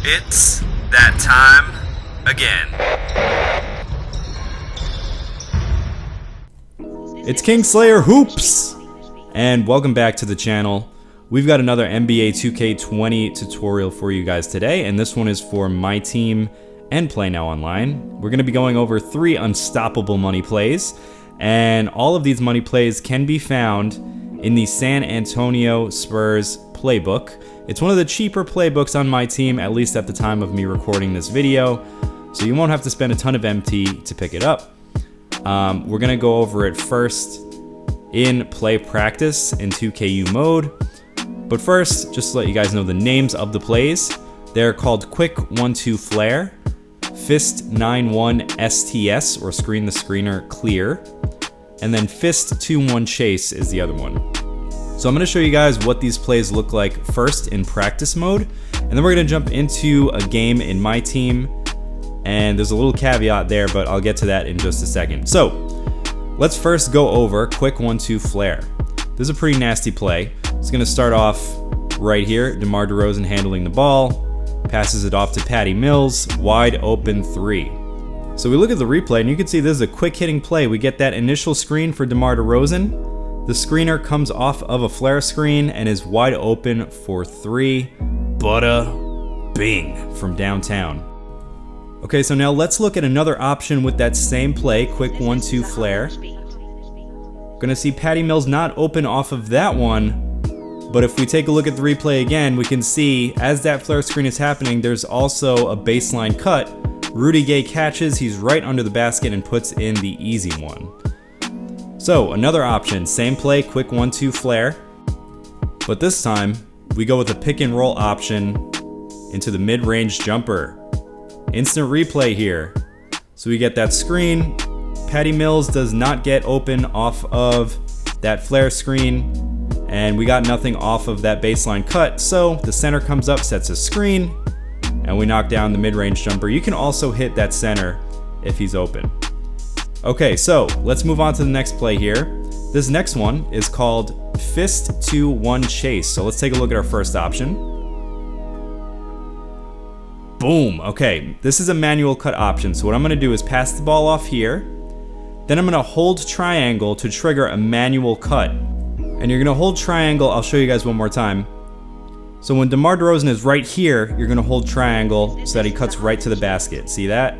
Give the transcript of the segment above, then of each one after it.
It's that time again. It's Kingslayer Hoops! And welcome back to the channel. We've got another NBA 2K20 tutorial for you guys today, and this one is for MyTeam and Play Now Online. We're going to be going over 3 unstoppable money plays, and all of these money plays can be found in the San Antonio Spurs playbook. It's one of the cheaper playbooks on MyTeam, at least at the time of me recording this video, so you won't have to spend a ton of MT to pick it up. We're going to go over it first in play practice in 2KU mode. But first, just to let you guys know the names of the plays. They're called Quick 1-2 Flare, Fist 9-1 STS, or Screen the Screener Clear, and then Fist 2-1 Chase is the other one. So I'm going to show you guys what these plays look like first in practice mode, and then we're going to jump into a game in MyTeam, and there's a little caveat there, but I'll get to that in just a second. So let's first go over Quick 1-2 Flare. This is a pretty nasty play. It's going to start off right here. DeMar DeRozan handling the ball, passes it off to Patty Mills, wide open 3. So we look at the replay, and you can see this is a quick hitting play. We get that initial screen for DeMar DeRozan. The screener comes off of a flare screen and is wide open for 3. Bada bing from downtown. Okay, so now let's look at another option with that same play, Quick 1-2 Flare. Gonna see Patty Mills not open off of that one, but if we take a look at the replay again, we can see as that flare screen is happening, there's also a baseline cut. Rudy Gay catches, he's right under the basket and puts in the easy one. So another option, same play, Quick 1-2 Flare, but this time we go with a pick and roll option into the mid-range jumper. Instant replay here. So we get that screen. Patty Mills does not get open off of that flare screen, and we got nothing off of that baseline cut. So the center comes up, sets a screen, and we knock down the mid-range jumper. You can also hit that center if he's open. Okay, so let's move on to the next play here. This next one is called Fist 2-1 Chase. So let's take a look at our first option. Boom. Okay, this is a manual cut option. So what I'm going to do is pass the ball off here. Then I'm going to hold triangle to trigger a manual cut. And you're going to hold triangle. I'll show you guys one more time. So when DeMar DeRozan is right here, you're going to hold triangle so that he cuts right to the basket. See that?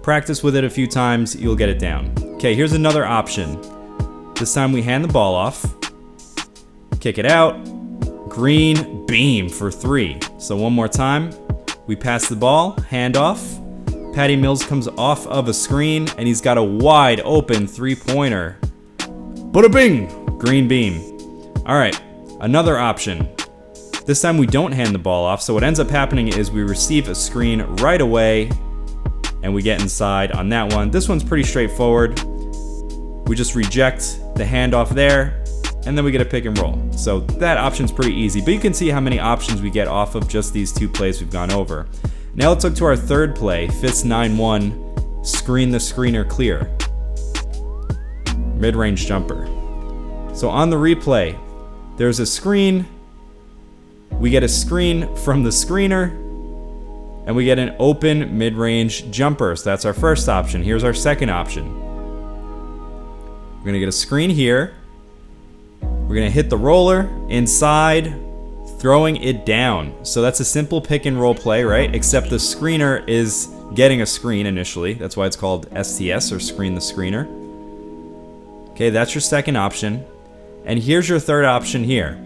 Practice with it a few times, you'll get it down. Okay, here's another option. This time we hand the ball off, kick it out, green beam for 3. So one more time, we pass the ball, hand off. Patty Mills comes off of a screen, and he's got a wide open 3-pointer. Bada bing! Green beam. All right, another option. This time we don't hand the ball off, so what ends up happening is we receive a screen right away, and we get inside on that one. This one's pretty straightforward. We just reject the handoff there, and then we get a pick and roll. So that option's pretty easy, but you can see how many options we get off of just these 2 plays we've gone over. Now let's look to our third play, Fist 9-1, Screen the Screener Clear. Mid-range jumper. So on the replay, there's a screen. We get a screen from the screener, and we get an open mid-range jumper. So that's our first option. Here's our second option. We're gonna get a screen here. We're gonna hit the roller inside, throwing it down. So that's a simple pick and roll play, right? Except the screener is getting a screen initially. That's why it's called STS, or Screen the Screener. Okay, that's your second option. And here's your third option here.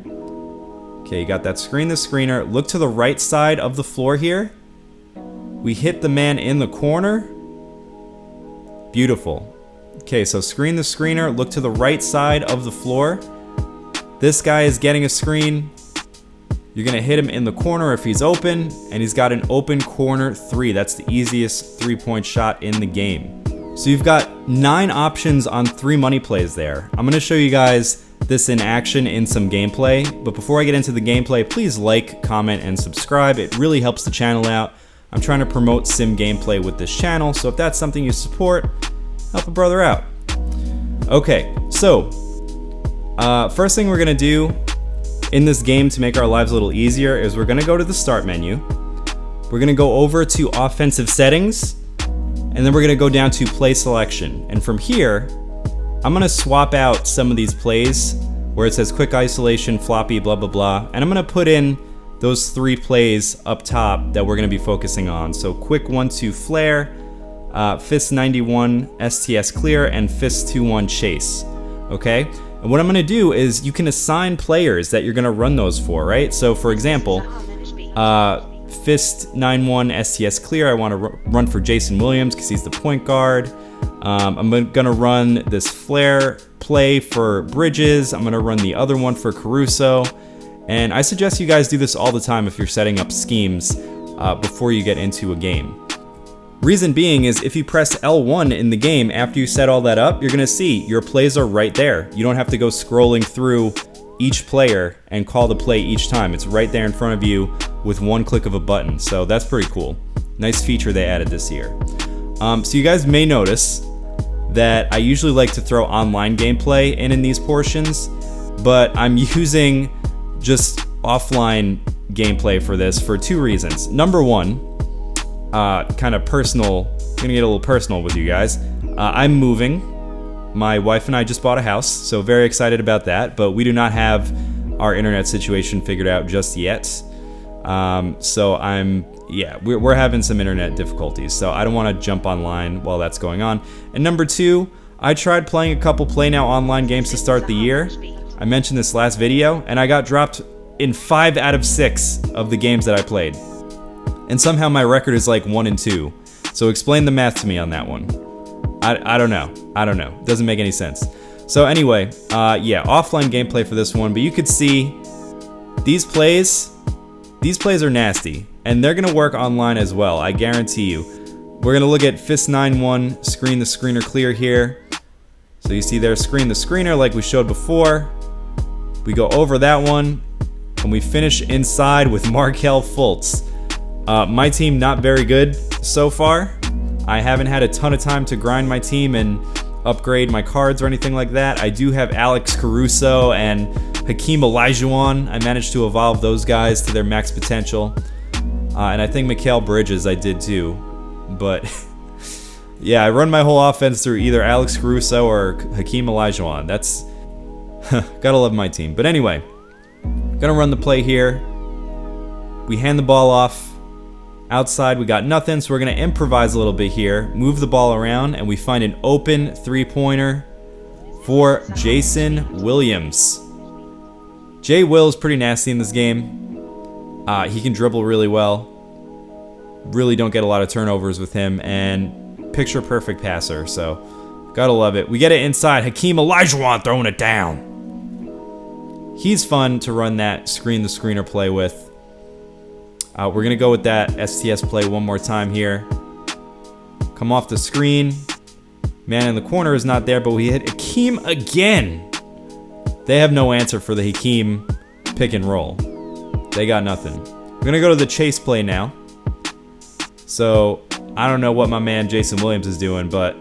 Okay, you got that Screen the Screener. Look to the right side of the floor here. We hit the man in the corner. Beautiful. Okay, so Screen the Screener, look to the right side of the floor. This guy is getting a screen. You're gonna hit him in the corner if he's open, and he's got an open corner 3. That's the easiest 3-point shot in the game. So you've got 9 options on 3 money plays there. I'm gonna show you guys this in action in some gameplay, but before I get into the gameplay, please like, comment, and subscribe. It really helps the channel out. I'm trying to promote sim gameplay with this channel, so if that's something you support, help a brother out. Okay, so first thing we're gonna do in this game to make our lives a little easier is we're gonna go to the start menu. We're gonna go over to offensive settings, and then we're gonna go down to play selection. And from here, I'm gonna swap out some of these plays where it says quick isolation, floppy, blah, blah, blah. And I'm gonna put in those 3 plays up top that we're gonna be focusing on. So quick 1-2 flare, fist 91 STS clear, and fist 2-1 chase, okay? And what I'm gonna do is you can assign players that you're gonna run those for, right? So for example, fist 9-1 STS clear, I wanna run for Jason Williams because he's the point guard. I'm gonna run this flare play for Bridges. I'm gonna run the other one for Caruso. And I suggest you guys do this all the time if you're setting up schemes before you get into a game. Reason being is if you press L1 in the game after you set all that up, you're gonna see your plays are right there. You don't have to go scrolling through each player and call the play each time. It's right there in front of you with one click of a button. So that's pretty cool. Nice feature they added this year. So you guys may notice that I usually like to throw online gameplay in these portions, but I'm using just offline gameplay for this for 2 reasons. Number one, kind of personal, I'm gonna get a little personal with you guys. I'm moving. My wife and I just bought a house, so very excited about that, but we do not have our internet situation figured out just yet. So we're having some internet difficulties, so I don't want to jump online while that's going on. And number 2, I tried playing a couple Play Now online games to start the year. I mentioned this last video, and I got dropped in 5 out of 6 of the games that I played. And somehow my record is like 1-2. So explain the math to me on that one. I don't know. Doesn't make any sense. So anyway, offline gameplay for this one, but you could see these plays are nasty, and they're gonna work online as well, I guarantee you. We're gonna look at fist 9-1, screen the screener clear here. So you see there, screen the screener like we showed before. We go over that one, and we finish inside with Markelle Fultz. My team not very good so far. I haven't had a ton of time to grind my team and upgrade my cards or anything like that. I do have Alex Caruso and Hakeem Olajuwon. I managed to evolve those guys to their max potential. And I think Mikal Bridges I did too. But yeah, I run my whole offense through either Alex Caruso or Hakeem Olajuwon. That's gotta love my team. But anyway, gonna run the play here. We hand the ball off. Outside, we got nothing, so we're gonna improvise a little bit here, move the ball around, and we find an open 3-pointer for Jason Williams. Jay Will is pretty nasty in this game. He can dribble really well. Really don't get a lot of turnovers with him, and picture perfect passer, so gotta love it. We get it inside, Hakeem Olajuwon throwing it down. He's fun to run that screen the screener play with. We're gonna go with that STS play one more time here. Come off the screen. Man in the corner is not there, but we hit Hakeem again. They have no answer for the Hakeem pick and roll. They got nothing. We're gonna go to the chase play now. So I don't know what my man Jason Williams is doing, but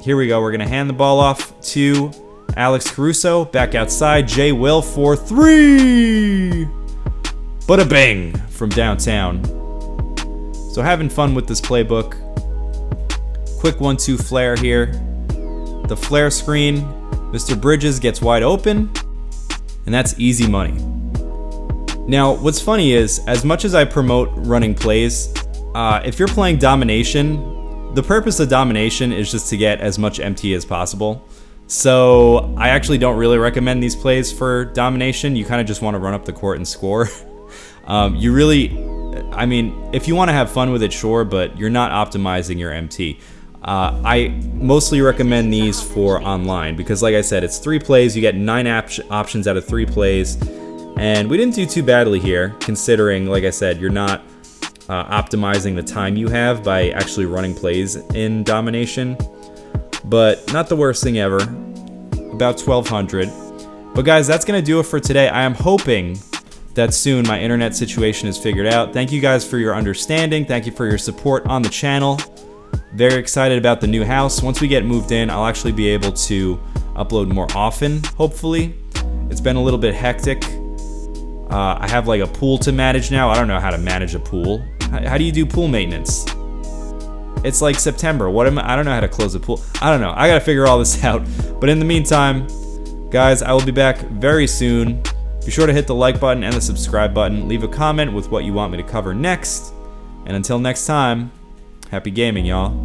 here we go. We're gonna hand the ball off to Alex Caruso. Back outside, Jay Will for 3. Bada bang from downtown. So having fun with this playbook. Quick 1-2 flare here. The flare screen, Mr. Bridges gets wide open, and that's easy money. Now, what's funny is, as much as I promote running plays, if you're playing domination, the purpose of domination is just to get as much MT as possible. So I actually don't really recommend these plays for domination. You kind of just want to run up the court and score. If you want to have fun with it, sure, but you're not optimizing your MT. I mostly recommend these for online because, like I said, it's 3 plays. You get 9 options out of 3 plays, and we didn't do too badly here, considering, like I said, you're not optimizing the time you have by actually running plays in domination. But not the worst thing ever. About 1,200. But guys, that's gonna do it for today. I am hoping that soon my internet situation is figured out. Thank you guys for your understanding. Thank you for your support on the channel. Very excited about the new house. Once we get moved in, I'll actually be able to upload more often, hopefully. It's been a little bit hectic. I have like a pool to manage now. I don't know how to manage a pool. How do you do pool maintenance? It's like September. I don't know how to close the pool. I don't know. I gotta figure all this out. But in the meantime, guys, I will be back very soon. Be sure to hit the like button and the subscribe button. Leave a comment with what you want me to cover next. And until next time, happy gaming, y'all.